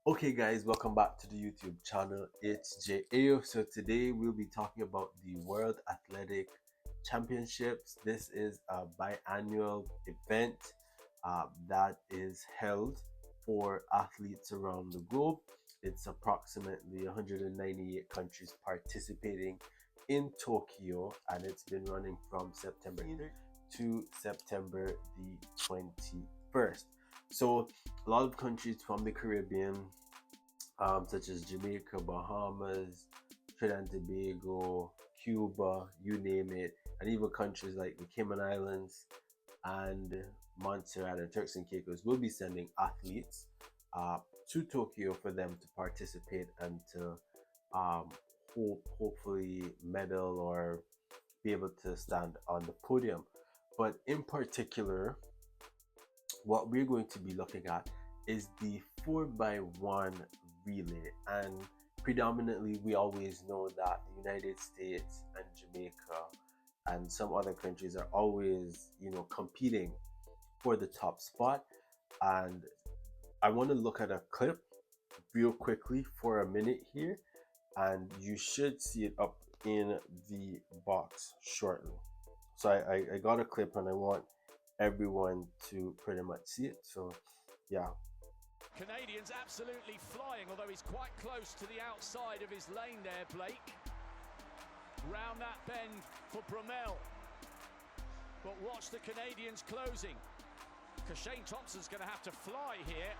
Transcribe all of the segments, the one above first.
Okay guys, welcome back to the YouTube channel. It's Jay Ayyo. So today we'll be talking about the World Athletic Championships. This is a biannual event that is held for athletes around the globe. It's approximately 198 countries participating in Tokyo, and it's been running from September 8th to September the 21st. So a lot of countries from the Caribbean, such as Jamaica, Bahamas, Trinidad and Tobago, Cuba, you name it, and even countries like the Cayman Islands and Montserrat and Turks and Caicos will be sending athletes uh, to Tokyo for them to participate and to um, hopefully medal or be able to stand on the podium. But in particular, what we're going to be looking at is the 4x1 relay. And predominantly, we always know that the United States and Jamaica and some other countries are always, competing for the top spot. And I want to look at a clip real quickly for a minute here, and you should see it up in the box shortly. So I got a clip and I want everyone to pretty much see it. So yeah. Canadian's absolutely flying, although he's quite close to the outside of his lane there, Blake. Round that bend for Bromell. But watch the Canadians closing. Shane Thompson's going to have to fly here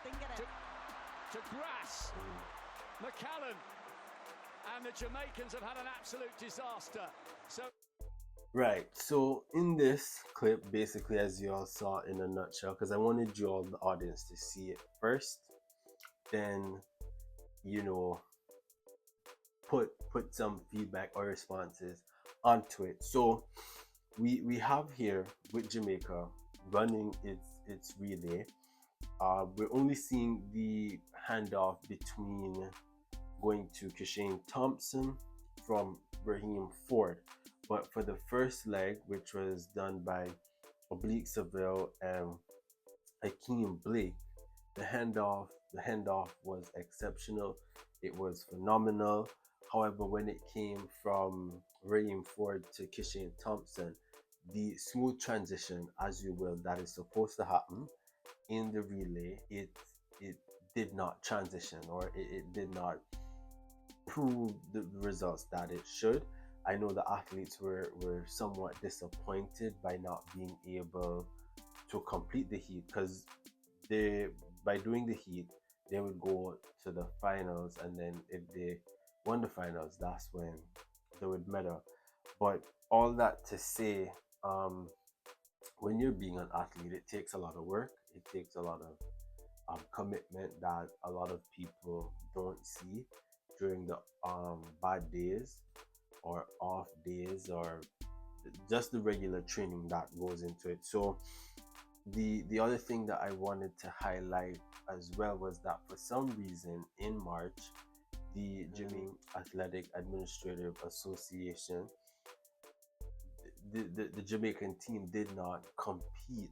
to grass. McCallan. And the Jamaicans have had an absolute disaster. Right, so in this clip, basically, as you all saw in a nutshell, because I wanted you all, the audience, to see it first, then, put some feedback or responses onto it. So we have here with Jamaica running its relay. We're only seeing the handoff between going to Shane Thompson from Raheem Ford. But for the first leg, which was done by Oblique Seville and Akeem Blake, the handoff was exceptional. It was phenomenal. However, when it came from Raheem Ford to Shane Thompson, the smooth transition, as you will, that is supposed to happen in the relay, it did not transition, or it did not prove the results that it should. I know the athletes were somewhat disappointed by not being able to complete the heat, because by doing the heat, they would go to the finals, and then if they won the finals, that's when they would medal. But all that to say, when you're being an athlete, it takes a lot of work. It takes a lot of commitment that a lot of people don't see during the bad days or off days, or just the regular training that goes into it. So the other thing that I wanted to highlight as well was that for some reason in March, the Jamaican Athletic Administrative Association, the Jamaican team did not compete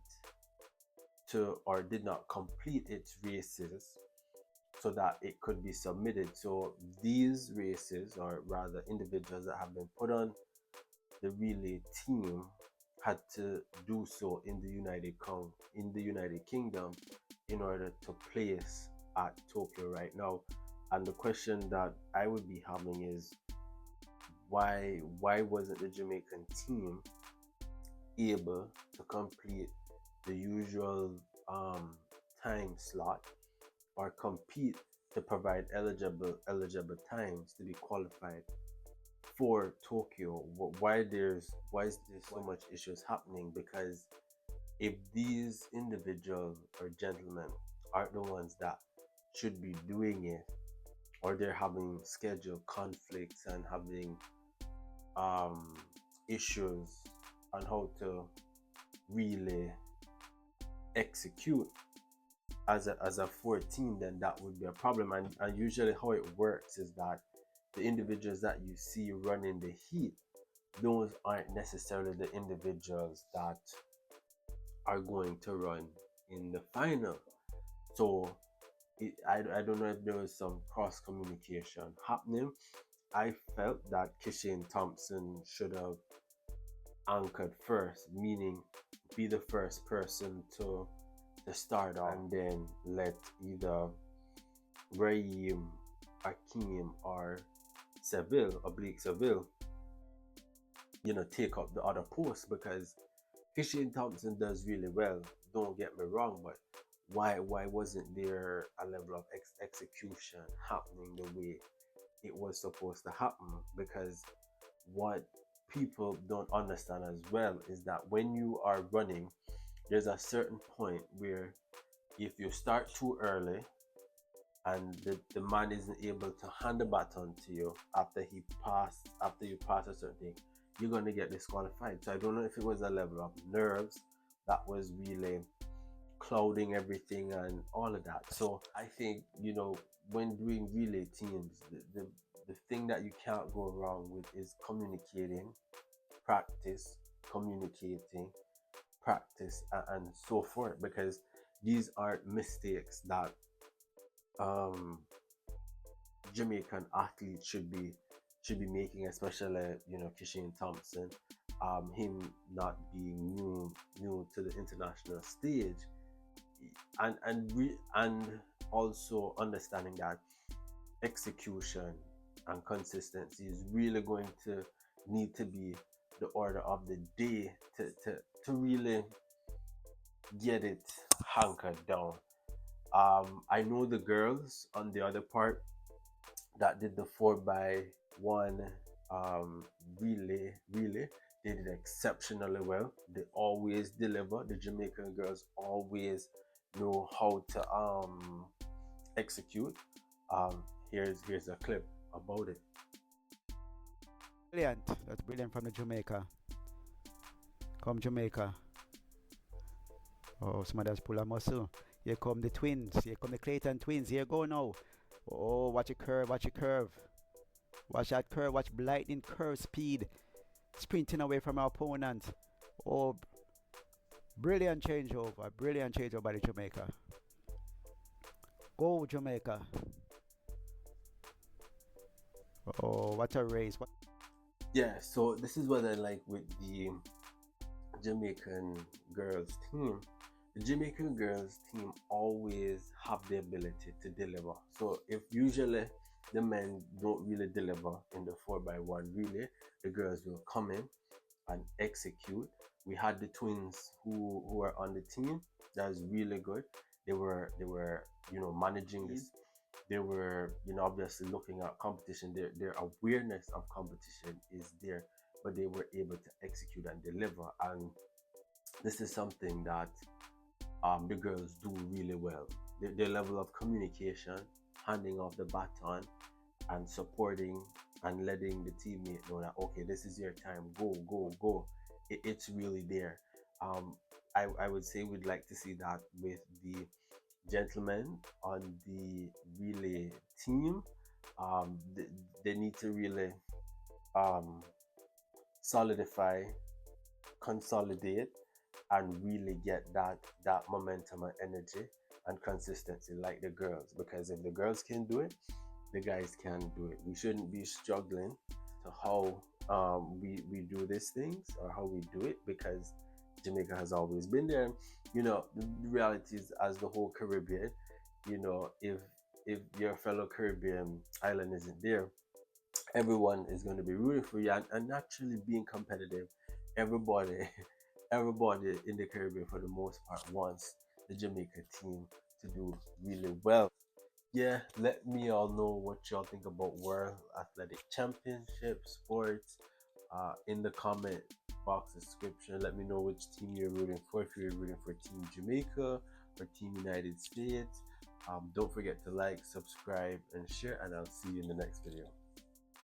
did not complete its races so that it could be submitted. So these races, or rather individuals that have been put on the relay team, had to do so in the United Kingdom in order to place at Tokyo right now. And the question that I would be having is, why wasn't the Jamaican team able to complete the usual time slot, or compete to provide eligible times to be qualified for Tokyo? Why is there so much issues happening? Because if these individuals or gentlemen aren't the ones that should be doing it, or they're having schedule conflicts and having issues on how to really execute as a 14, then that would be a problem. And usually how it works is that the individuals that you see running the heat, those aren't necessarily the individuals that are going to run in the final. So I don't know if there was some cross communication happening. I felt that Kishane Thompson should have anchored first, meaning be the first person to start off, and then let either Raheem, Akeem, or Seville, oblique Seville, take up the other post, because Kishane Thompson does really well. Don't get me wrong, but why wasn't there a level of execution happening the way it was supposed to happen? Because what people don't understand as well is that when you are running, there's a certain point where if you start too early and the man isn't able to hand the baton to you after you pass a certain thing, you're going to get disqualified. So I don't know if it was a level of nerves that was really clouding everything and all of that. So I think, when doing relay teams, the thing that you can't go wrong with is communicating, practice, communicating, practice, and so forth, because these are mistakes that Jamaican athletes should be making, especially Kishane Thompson, him not being new to the international stage, and also understanding that execution and consistency is really going to need to be the order of the day to really get it hankered down. I know the girls on the other part that did the 4x1 relay, they did exceptionally well. They always deliver. The Jamaican girls always know how to execute. Here's a clip about it. Brilliant. That's brilliant from the Jamaica. Come Jamaica. Oh, somebody has pulled a muscle. Here come the twins. Here come the Clayton twins. Here go now. Oh, watch it curve. Watch it curve. Watch that curve. Watch lightning curve speed. Sprinting away from our opponent. Oh, brilliant changeover. Brilliant changeover by the Jamaica. Go Jamaica. Oh, what a race. Yeah, so this is what I like with the Jamaican girls team. The Jamaican girls team always have the ability to deliver. So if usually the men don't really deliver in the 4x1 relay, the girls will come in and execute. We had the twins who were on the team. That was really good. They were managing this. They were obviously looking at competition. Their awareness of competition is there, but they were able to execute and deliver. And this is something that the girls do really well. Their level of communication, handing off the baton, and supporting and letting the teammate know that, okay, this is your time, go, go, go. It's really there. I would say we'd like to see that with the gentlemen on the relay team. They need to really solidify, consolidate, and really get that momentum and energy and consistency like the girls. Because if the girls can do it, the guys can do it. We shouldn't be struggling to how we do these things or how we do it, because Jamaica has always been there. The reality is, as the whole Caribbean, if your fellow Caribbean island isn't there, everyone is going to be rooting for you, and naturally being competitive. Everybody everybody in the Caribbean for the most part wants the Jamaica team to do really well. Yeah, let me all know what y'all think about World Athletic Championship sports in the comment box description. Let me know which team you're rooting for. If you're rooting for Team Jamaica or Team United States, don't forget to like, subscribe, and share, and I'll see you in the next video.